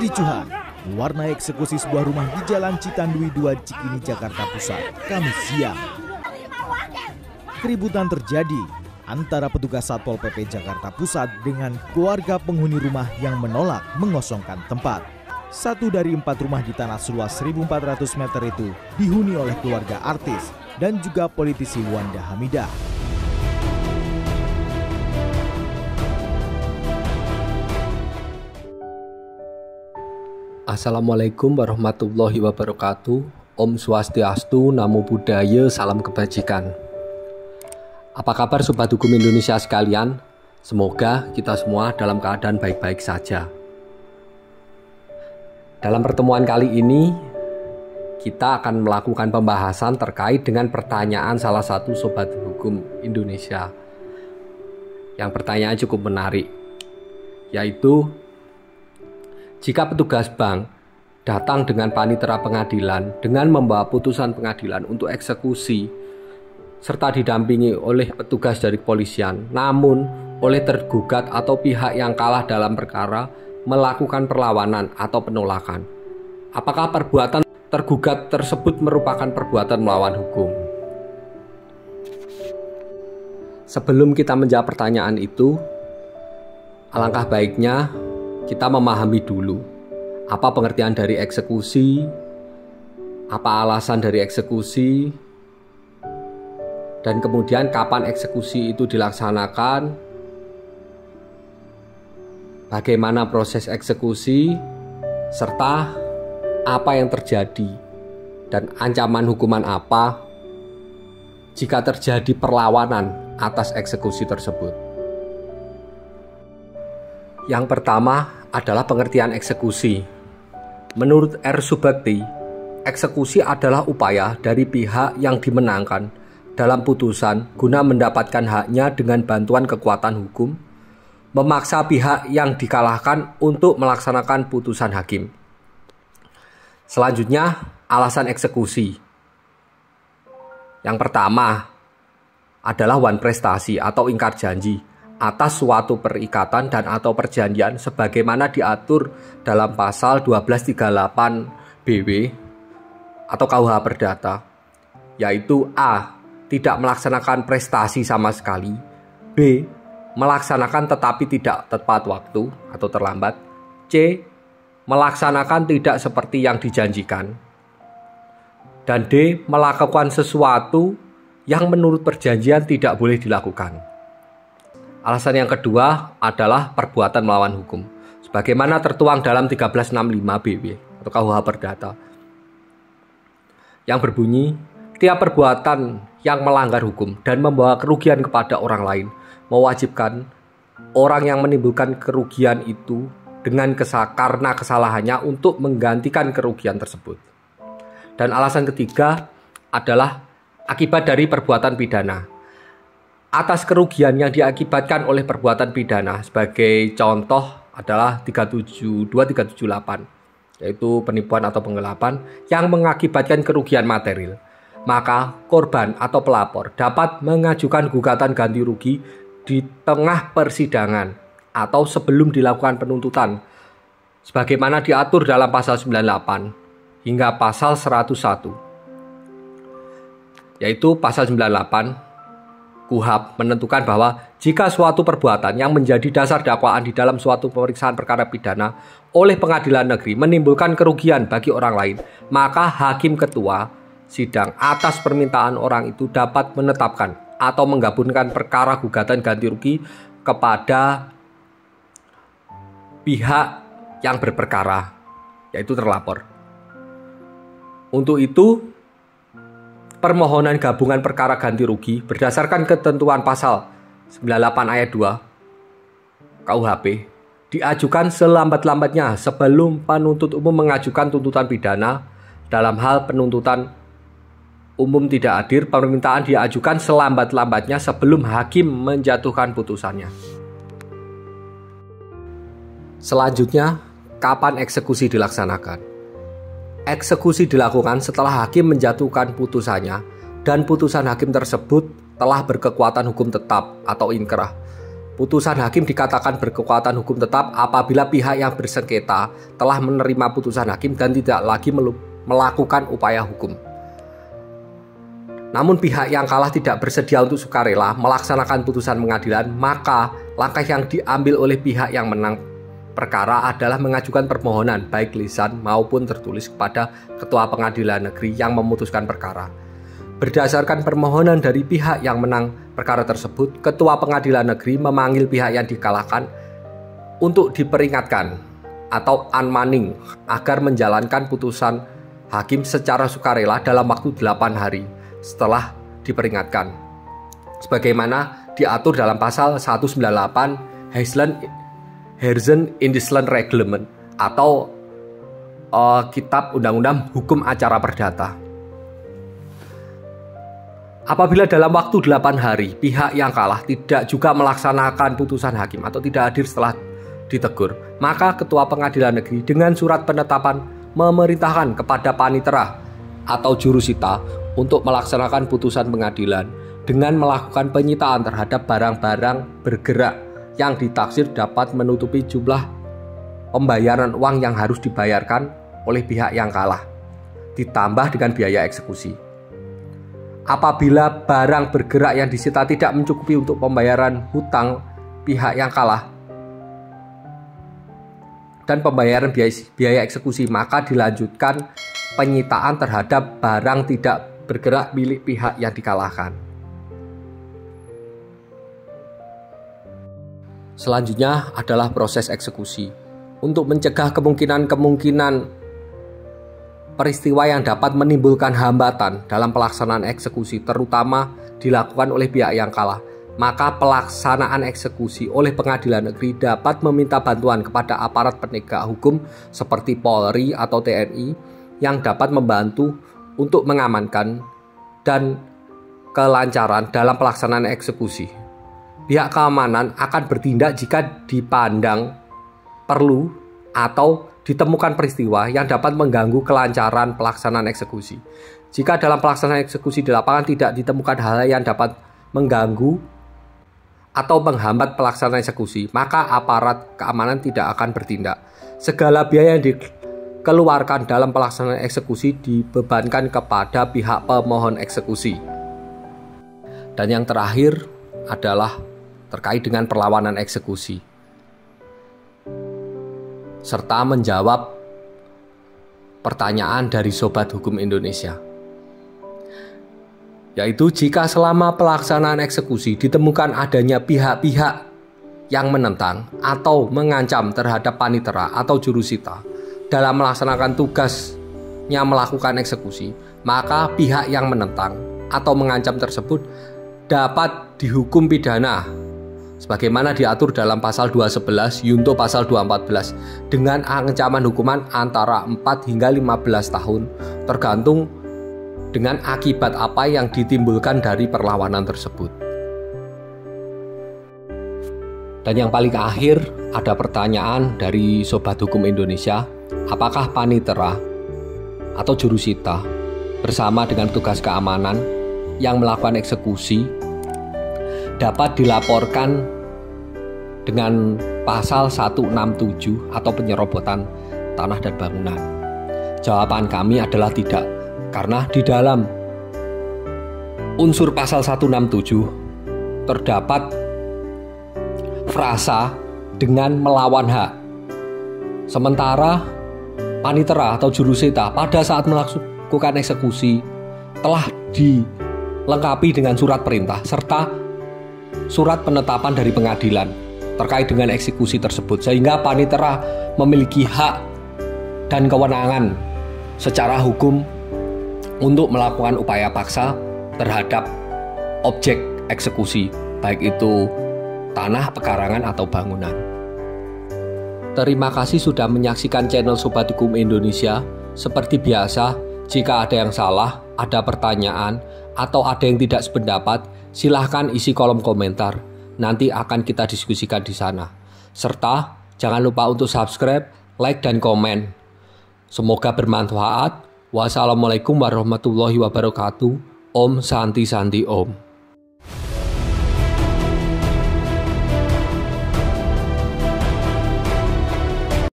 Kericuhan mewarnai eksekusi sebuah rumah di Jalan Citandui 2 Cikini, Jakarta Pusat, Kamis siang. Keributan terjadi antara petugas Satpol PP Jakarta Pusat dengan keluarga penghuni rumah yang menolak mengosongkan tempat. Satu dari 4 rumah di tanah seluas 1.400 meter itu dihuni oleh keluarga artis dan juga politisi Wanda Hamidah. Assalamualaikum warahmatullahi wabarakatuh. Om Swastiastu, Namo Buddhaya, salam kebajikan. Apa kabar Sobat Hukum Indonesia sekalian? Semoga kita semua dalam keadaan baik-baik saja. Dalam pertemuan kali ini, kita akan melakukan pembahasan terkait dengan pertanyaan salah satu Sobat Hukum Indonesia. Yang pertanyaan cukup menarik, yaitu jika petugas bank datang dengan panitera pengadilan dengan membawa putusan pengadilan untuk eksekusi serta didampingi oleh petugas dari kepolisian, namun oleh tergugat atau pihak yang kalah dalam perkara melakukan perlawanan atau penolakan, apakah perbuatan tergugat tersebut merupakan perbuatan melawan hukum? Sebelum kita menjawab pertanyaan itu, alangkah baiknya kita memahami dulu apa pengertian dari eksekusi, apa alasan dari eksekusi, dan kemudian kapan eksekusi itu dilaksanakan, bagaimana proses eksekusi, serta apa yang terjadi dan ancaman hukuman apa jika terjadi perlawanan atas eksekusi tersebut. Yang pertama adalah pengertian eksekusi. Menurut R. Subakti, eksekusi adalah upaya dari pihak yang dimenangkan dalam putusan guna mendapatkan haknya dengan bantuan kekuatan hukum, memaksa pihak yang dikalahkan untuk melaksanakan putusan hakim. Selanjutnya, alasan eksekusi. Yang pertama adalah wan prestasi atau ingkar janji atas suatu perikatan dan atau perjanjian sebagaimana diatur dalam pasal 1238 BW atau KUH Perdata, yaitu A. Tidak melaksanakan prestasi sama sekali, B. Melaksanakan tetapi tidak tepat waktu atau terlambat, C. Melaksanakan tidak seperti yang dijanjikan, dan D. Melakukan sesuatu yang menurut perjanjian tidak boleh dilakukan. Alasan yang kedua adalah perbuatan melawan hukum, sebagaimana tertuang dalam 1365 BW atau KUH Perdata, yang berbunyi, tiap perbuatan yang melanggar hukum dan membawa kerugian kepada orang lain mewajibkan orang yang menimbulkan kerugian itu dengan karena kesalahannya untuk menggantikan kerugian tersebut. Dan alasan ketiga adalah akibat dari perbuatan pidana. Atas kerugian yang diakibatkan oleh perbuatan pidana, sebagai contoh adalah 378, yaitu penipuan atau penggelapan yang mengakibatkan kerugian material, maka korban atau pelapor dapat mengajukan gugatan ganti rugi di tengah persidangan atau sebelum dilakukan penuntutan, sebagaimana diatur dalam pasal 98 hingga pasal 101, yaitu pasal 98 KUHP menentukan bahwa jika suatu perbuatan yang menjadi dasar dakwaan di dalam suatu pemeriksaan perkara pidana oleh pengadilan negeri menimbulkan kerugian bagi orang lain, maka hakim ketua sidang atas permintaan orang itu dapat menetapkan atau menggabungkan perkara gugatan ganti rugi kepada pihak yang berperkara, yaitu terlapor. Untuk itu, permohonan gabungan perkara ganti rugi berdasarkan ketentuan pasal 98 ayat 2 KUHP diajukan selambat-lambatnya sebelum penuntut umum mengajukan tuntutan pidana. Dalam hal penuntutan umum tidak hadir, permintaan diajukan selambat-lambatnya sebelum hakim menjatuhkan putusannya. Selanjutnya, kapan eksekusi dilaksanakan? Eksekusi dilakukan setelah hakim menjatuhkan putusannya dan putusan hakim tersebut telah berkekuatan hukum tetap atau inkrah Putusan hakim dikatakan berkekuatan hukum tetap apabila pihak yang bersengketa telah menerima putusan hakim dan tidak lagi melakukan upaya hukum. Namun pihak yang kalah tidak bersedia untuk sukarela melaksanakan putusan pengadilan, maka langkah yang diambil oleh pihak yang menang perkara adalah mengajukan permohonan baik lisan maupun tertulis kepada Ketua Pengadilan Negeri yang memutuskan perkara. Berdasarkan permohonan dari pihak yang menang perkara tersebut, Ketua Pengadilan Negeri memanggil pihak yang dikalahkan untuk diperingatkan atau unmanning agar menjalankan putusan hakim secara sukarela dalam waktu 8 hari setelah diperingatkan. Sebagaimana diatur dalam pasal 198 Heersen Indisland Reglement atau Kitab Undang-Undang Hukum Acara Perdata. Apabila dalam waktu 8 hari pihak yang kalah tidak juga melaksanakan putusan hakim atau tidak hadir setelah ditegur, maka Ketua Pengadilan Negeri dengan surat penetapan memerintahkan kepada panitera atau jurusita untuk melaksanakan putusan pengadilan dengan melakukan penyitaan terhadap barang-barang bergerak yang ditaksir dapat menutupi jumlah pembayaran uang yang harus dibayarkan oleh pihak yang kalah, ditambah dengan biaya eksekusi. Apabila barang bergerak yang disita tidak mencukupi untuk pembayaran hutang pihak yang kalah dan pembayaran biaya eksekusi, maka dilanjutkan penyitaan terhadap barang tidak bergerak milik pihak yang dikalahkan. Selanjutnya adalah proses eksekusi. Untuk mencegah kemungkinan peristiwa yang dapat menimbulkan hambatan dalam pelaksanaan eksekusi, terutama dilakukan oleh pihak yang kalah, maka pelaksanaan eksekusi oleh pengadilan negeri dapat meminta bantuan kepada aparat penegak hukum seperti Polri atau TNI yang dapat membantu untuk mengamankan dan kelancaran dalam pelaksanaan eksekusi. Pihak keamanan akan bertindak jika dipandang perlu atau ditemukan peristiwa yang dapat mengganggu kelancaran pelaksanaan eksekusi. Jika dalam pelaksanaan eksekusi di lapangan tidak ditemukan hal yang dapat mengganggu atau menghambat pelaksanaan eksekusi, maka aparat keamanan tidak akan bertindak. Segala biaya yang dikeluarkan dalam pelaksanaan eksekusi dibebankan kepada pihak pemohon eksekusi. Dan yang terakhir adalah terkait dengan perlawanan eksekusi, serta menjawab pertanyaan dari Sobat Hukum Indonesia, yaitu jika selama pelaksanaan eksekusi ditemukan adanya pihak-pihak yang menentang atau mengancam terhadap panitera atau jurusita dalam melaksanakan tugasnya melakukan eksekusi, maka pihak yang menentang atau mengancam tersebut dapat dihukum pidana sebagaimana diatur dalam pasal 211 Yunto pasal 214 dengan ancaman hukuman antara 4 hingga 15 tahun tergantung dengan akibat apa yang ditimbulkan dari perlawanan tersebut. Dan yang paling akhir ada pertanyaan dari Sobat Hukum Indonesia, apakah panitera atau jurusita bersama dengan tugas keamanan yang melakukan eksekusi dapat dilaporkan dengan pasal 167 atau penyerobotan tanah dan bangunan? Jawaban kami adalah tidak, karena di dalam unsur pasal 167 terdapat frasa dengan melawan hak. Sementara panitera atau jurusita pada saat melakukan eksekusi telah dilengkapi dengan surat perintah serta surat penetapan dari pengadilan terkait dengan eksekusi tersebut, sehingga panitera memiliki hak dan kewenangan secara hukum untuk melakukan upaya paksa terhadap objek eksekusi, baik itu tanah, pekarangan, atau bangunan. Terima kasih sudah menyaksikan channel Sobat Hukum Indonesia. Seperti biasa, jika ada yang salah, ada pertanyaan, atau ada yang tidak sependapat, silahkan isi kolom komentar. Nanti akan kita diskusikan di sana. Serta jangan lupa untuk subscribe, like, dan komen. Semoga bermanfaat. Wassalamualaikum warahmatullahi wabarakatuh. Om Santi Santi Om.